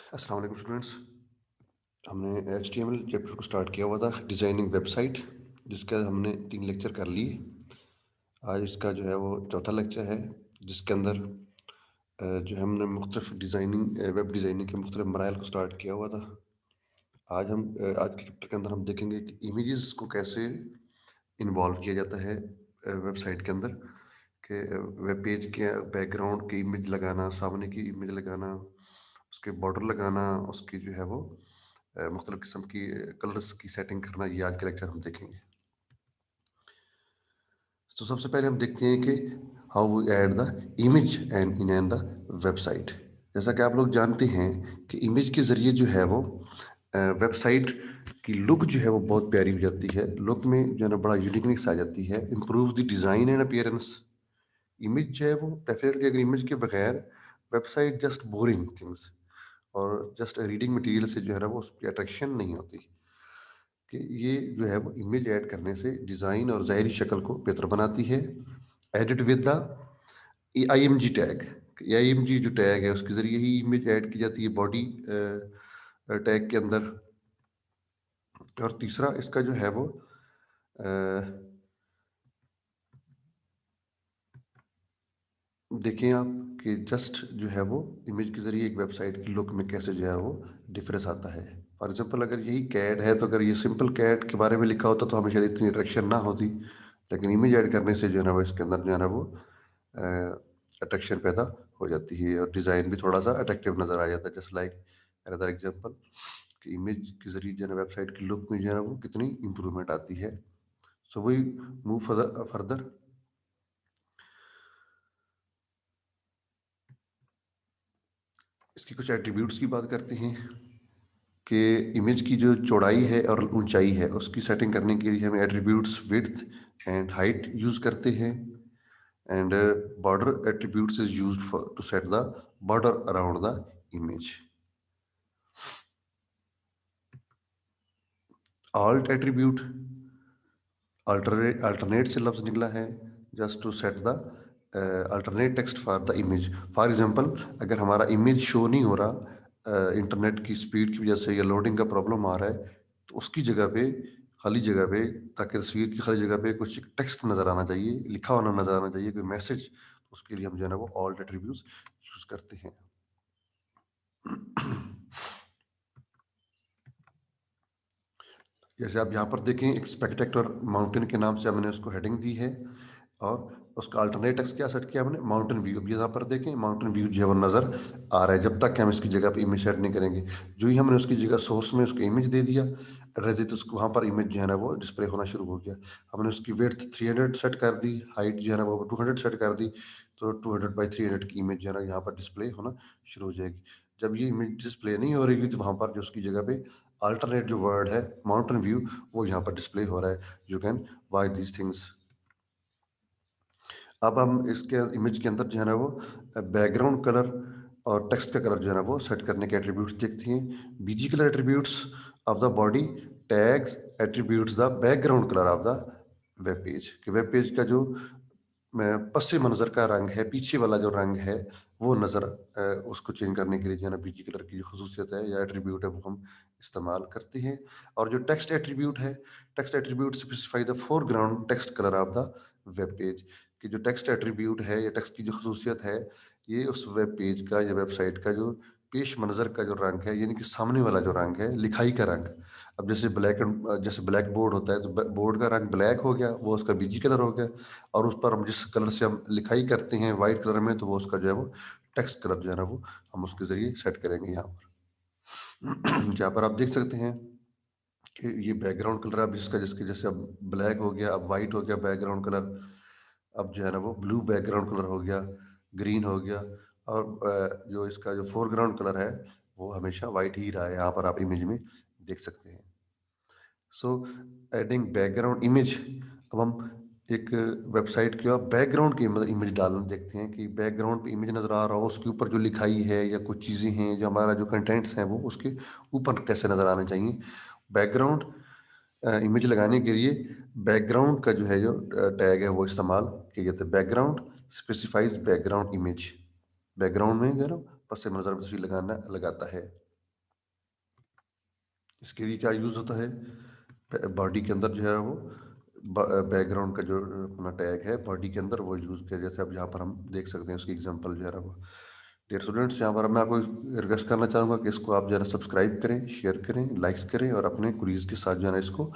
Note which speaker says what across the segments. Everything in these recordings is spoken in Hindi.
Speaker 1: अस्सलाम वालेकुम स्टूडेंट्स। हमने HTML चैप्टर को स्टार्ट किया हुआ था, डिज़ाइनिंग वेबसाइट, जिसका हमने 3 लेक्चर कर लिए। आज इसका जो है वो चौथा लेक्चर है, जिसके अंदर जो है हमने मुख्तलिफ डिज़ाइनिंग वेब डिज़ाइनिंग के मुख्तलिफ मराइल को स्टार्ट किया हुआ था। आज के चैप्टर के अंदर हम देखेंगे कि इमेजेस को कैसे इन्वॉल्व किया जाता है वेबसाइट के अंदर, कि वेब पेज के बैकग्राउंड की इमेज लगाना, सामने की इमेज लगाना, उसके बॉर्डर लगाना, उसकी जो है वो मुख्तलिफ किस्म की कलर्स की सेटिंग करना। ये आज के लेक्चर हम देखेंगे। तो सबसे पहले हम देखते हैं कि how we add the image and in the website. जैसा कि आप लोग जानते हैं कि इमेज के ज़रिए जो है वो वेबसाइट की लुक जो है वो बहुत प्यारी हो जाती है। लुक में जो है ना बड़ा यूनिकनेस आ जाती है, improve the design and appearance. Image जो है वो डेफिनेटली, अगर इमेज के बगैर वेबसाइट जस्ट बोरिंग थिंग्स और जस्ट रीडिंग मटेरियल से जो है ना वो उसकी अट्रैक्शन नहीं होती। कि ये जो है वो इमेज ऐड करने से डिज़ाइन और ज़ाहिरी शक्ल को बेहतर बनाती है। Edit with the IMG tag. IMG जो टैग है उसके ज़रिए ही इमेज ऐड की जाती है बॉडी टैग के अंदर। और तीसरा इसका जो है वो अ, देखें आप कि जस्ट जो है वो इमेज के ज़रिए एक वेबसाइट की लुक में कैसे जो है वो डिफरेंस आता है। फॉर एग्जांपल, अगर यही कैट है तो अगर ये सिंपल कैट के बारे में लिखा होता तो हमें शायद इतनी अट्रैक्शन ना होती, लेकिन इमेज ऐड करने से जो है ना वो इसके अंदर जो है ना वो अट्रैक्शन पैदा हो जाती है और डिज़ाइन भी थोड़ा सा अट्रैक्टिव नज़र आ जाता है। जस्ट लाइक अनदर एग्जांपल कि इमेज के ज़रिए जो है ना वेबसाइट की लुक में जो है ना वो कितनी इंप्रूवमेंट आती है। So we move further. इसकी कुछ एट्रीब्यूट्स की बात करते हैं कि इमेज की जो चौड़ाई है और ऊंचाई है उसकी सेटिंग करने के लिए हम attributes width and height use करते हैं। And border attributes is used for to set the border around the image. Alt attribute, alternate से लफ्ज़ निकला है, just to set the alternate text for the image. For example, अगर हमारा इमेज शो नहीं हो रहा इंटरनेट की स्पीड की वजह से या लोडिंग का प्रॉब्लम आ रहा है, तो उसकी जगह पे, खाली जगह पे, ताकि तस्वीर की खाली जगह पे कुछ टेक्स्ट नज़र आना चाहिए, लिखा होना नज़र आना चाहिए, कोई मैसेज, तो उसके लिए हम जो है ना वो ऑल्ट एट्रीब्यूट्स यूज़ करते हैं। जैसे आप यहाँ पर देखें, एक स्पेक्टेक्युलर माउंटेन के नाम से हमने उसको हेडिंग दी है और उसका अल्टरनेट टेक्स्ट क्या सेट किया हमने, माउंटेन व्यू। अब यहाँ पर देखें, माउंटेन व्यू जो है वो नज़र आ रहा है जब तक कि हम इसकी जगह पे इमेज सेट नहीं करेंगे। जो ही हमने उसकी जगह सोर्स में उसको इमेज दे दिया, एड्रेस दी, तो उसको वहाँ पर इमेज जो है ना वो डिस्प्ले होना शुरू हो गया। हमने उसकी विड्थ 300 सेट कर दी, हाइट जो है ना वो 200 सेट कर दी, तो 200 बाई 300 की इमेज जो है ना यहाँ पर डिस्प्ले होना शुरू हो जाएगी। जब ये इमेज डिस्प्ले नहीं हो रही तो वहाँ पर जो उसकी जगह पे अल्टरनेट जो वर्ड है माउंटेन व्यू, वो यहाँ पर डिस्प्ले हो रहा है। You can watch these things. अब हम इसके इमेज के अंदर जो है ना वो बैकग्राउंड कलर और टेक्स्ट का कलर जो है ना वो सेट करने के एट्रीब्यूट्स देखते हैं। BG colour attributes of the body tags attributes the background colour of the web page. कि वेब पेज का जो पस मंज़र का रंग है, पीछे वाला जो रंग है, वो नज़र उसको चेंज करने के लिए जो है ना बीजी कलर की जो खसूसियत है या एट्रीब्यूट है वो हम इस्तेमाल करते हैं। और जो टेक्स्ट एट्रीब्यूट है, text attribute specify the foreground text colour of the web page. कि जो टेक्स्ट एट्रीब्यूट है या टेक्स्ट की जो खसूसियत है, ये उस वेब पेज का या वेबसाइट का जो पेश मंज़र का जो रंग है, यानी कि सामने वाला जो रंग है, लिखाई का रंग। अब जैसे ब्लैक बोर्ड होता है तो बोर्ड का रंग ब्लैक हो गया, वो उसका बीजी कलर हो गया। और उस पर हम जिस कलर से हम लिखाई करते हैं वाइट कलर में, तो वो उसका जो है वो टेक्स्ट कलर जो है ना वो हम उसके ज़रिए सेट करेंगे यहाँ पर। जहाँ पर आप देख सकते हैं कि ये बैकग्राउंड कलर, अब जिसका जिसके जैसे अब ब्लैक हो गया, अब वाइट हो गया बैकग्राउंड कलर, अब जो है ना वो ब्लू बैकग्राउंड कलर हो गया, ग्रीन हो गया। और जो इसका जो फोरग्राउंड कलर है वो हमेशा वाइट ही रहा है, यहाँ पर आप इमेज में देख सकते हैं। So adding background image. अब हम एक वेबसाइट के बैकग्राउंड की इमेज डालना देखते हैं कि बैकग्राउंड पे इमेज नज़र आ रहा हो, उसके ऊपर जो लिखाई है या कुछ चीज़ें हैं, जो हमारा जो कंटेंट्स हैं, वो उसके ऊपर कैसे नज़र आने चाहिए। बैकग्राउंड इमेज लगाने के लिए बैकग्राउंड का जो है जो टैग है वो इस्तेमाल किया जाता है। Background specifies background image. Background में जो है ना पस मंज़र तस्वीर लगाना लगाता है। इसके लिए क्या यूज़ होता है, बॉडी के अंदर जो है वो बैकग्राउंड का जो अपना टैग है बॉडी के अंदर वो यूज़ किया, जैसे अब यहाँ पर हम देख सकते हैं उसकी एग्जांपल जो है वो। डियर स्टूडेंट्स, यहाँ पर मैं आपको रिक्वेस्ट करना चाहूँगा कि इसको आप जरा सब्सक्राइब करें, शेयर करें, लाइक्स करें और अपने कुलीज के साथ जो है ना इसको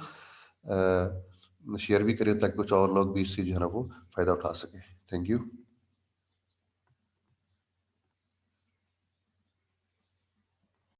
Speaker 1: शेयर भी करें ताकि कुछ और लोग भी इससे जो है ना वो फ़ायदा उठा सकें। Thank you.